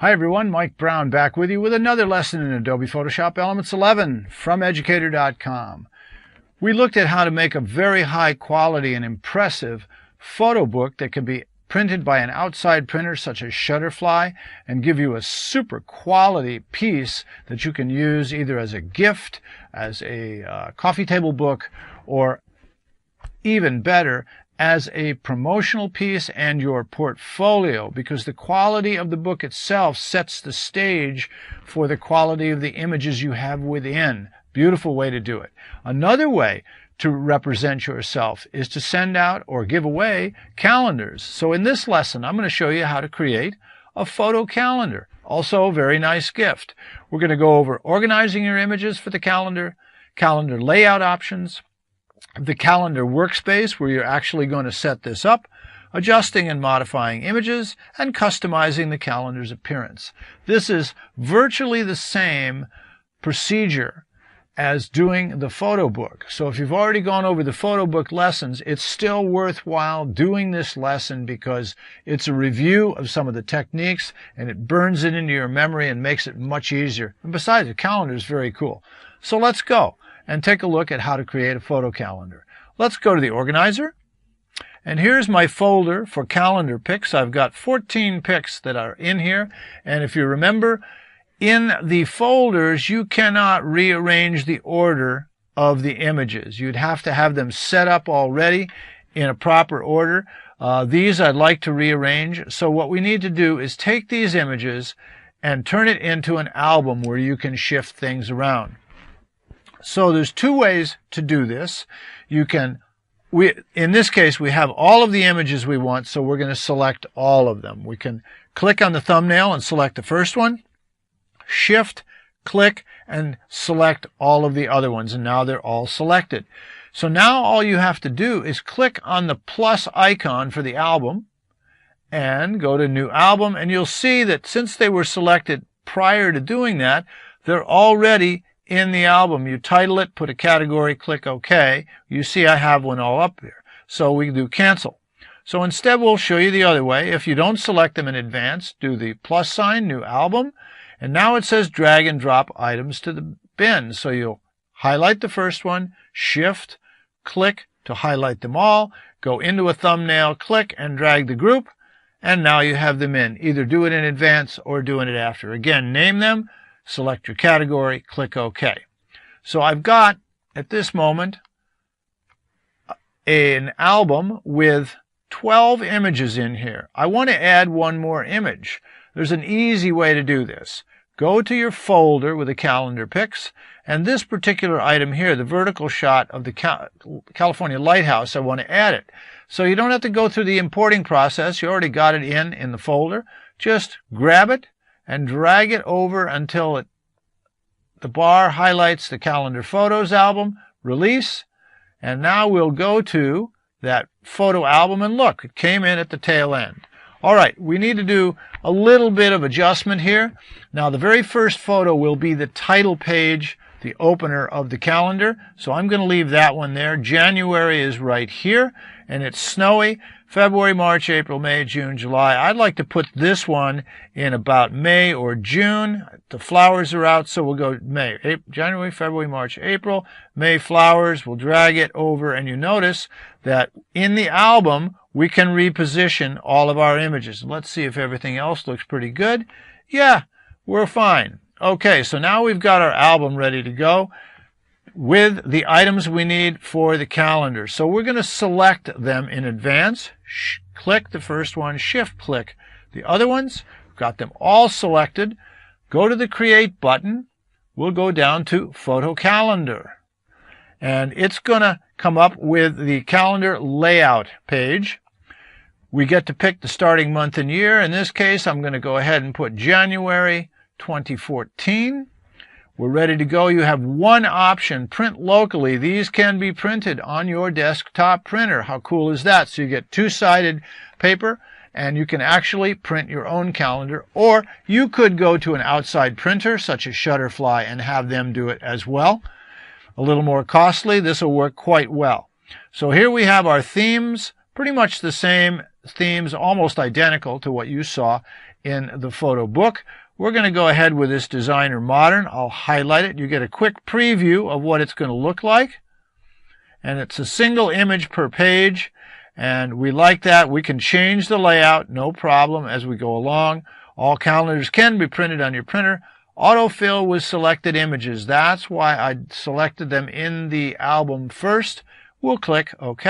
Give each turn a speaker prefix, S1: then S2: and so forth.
S1: Hi everyone, Mike Brown back with you with another lesson in Adobe Photoshop Elements 11 from Educator.com. We looked at how to make a very high quality and impressive photo book that can be printed by an outside printer such as Shutterfly and give you a super quality piece that you can use either as a gift, as a coffee table book, or even better, as a promotional piece and your portfolio, because the quality of the book itself sets the stage for the quality of the images you have within. Beautiful way to do it. Another way to represent yourself is to send out or give away calendars. So in this lesson, I'm going to show you how to create a photo calendar. Also a very nice gift. We're going to go over organizing your images for the calendar, calendar layout options, the calendar workspace where you're actually going to set this up, adjusting and modifying images, and customizing the calendar's appearance. This is virtually the same procedure as doing the photo book. So if you've already gone over the photo book lessons, it's still worthwhile doing this lesson because it's a review of some of the techniques and it burns it into your memory and makes it much easier. And besides, the calendar is very cool. So let's go and take a look at how to create a photo calendar. Let's go to the organizer. And here's my folder for calendar pics. I've got 14 pics that are in here. And if you remember, in the folders, you cannot rearrange the order of the images. You'd have to have them set up already in a proper order. These I'd like to rearrange. So what we need to do is take these images and turn it into an album where you can shift things around. So there's two ways to do this. In this case, we have all of the images we want, so we're going to select all of them. We can click on the thumbnail and select the first one, shift, click, and select all of the other ones, and now they're all selected. So now all you have to do is click on the plus icon for the album and go to New Album, and you'll see that since they were selected prior to doing that, they're already in the album. You title it, put a category, click OK. You see I have one all up here. So we do cancel. So instead we'll show you the other way. If you don't select them in advance, do the plus sign, New Album, and now it says drag and drop items to the bin. So you'll highlight the first one, shift, click to highlight them all, go into a thumbnail, click and drag the group, and now you have them in. Either do it in advance or doing it after. Again, name them, select your category, click OK. So I've got, at this moment, an album with 12 images in here. I want to add one more image. There's an easy way to do this. Go to your folder with the calendar pics, and this particular item here, the vertical shot of the California lighthouse, I want to add it. So you don't have to go through the importing process. You already got it in the folder. Just grab it and drag it over until the bar highlights the calendar photos album, release, and now we'll go to that photo album and look, it came in at the tail end. All right, we need to do a little bit of adjustment here. Now the very first photo will be the title page, the opener of the calendar, so I'm going to leave that one there. January is right here, and it's snowy. February, March, April, May, June, July. I'd like to put this one in about May or June. The flowers are out, so we'll go May, January, February, March, April, May flowers. We'll drag it over, and you notice that in the album, we can reposition all of our images. Let's see if everything else looks pretty good. Yeah, we're fine. Okay, so now we've got our album ready to go with the items we need for the calendar. So we're going to select them in advance. Click the first one, shift click the other ones. Got them all selected. Go to the Create button. We'll go down to Photo Calendar. And it's going to come up with the calendar layout page. We get to pick the starting month and year. In this case, I'm going to go ahead and put January 2014. We're ready to go. You have one option, print locally. These can be printed on your desktop printer. How cool is that? So you get two-sided paper, and you can actually print your own calendar. Or you could go to an outside printer, such as Shutterfly, and have them do it as well. A little more costly. This will work quite well. So here we have our themes, pretty much the same themes, almost identical to what you saw in the photo book. We're going to go ahead with this Designer Modern. I'll highlight it. You get a quick preview of what it's going to look like. And it's a single image per page. And we like that. We can change the layout, no problem, as we go along. All calendars can be printed on your printer. Autofill with selected images. That's why I selected them in the album first. We'll click OK.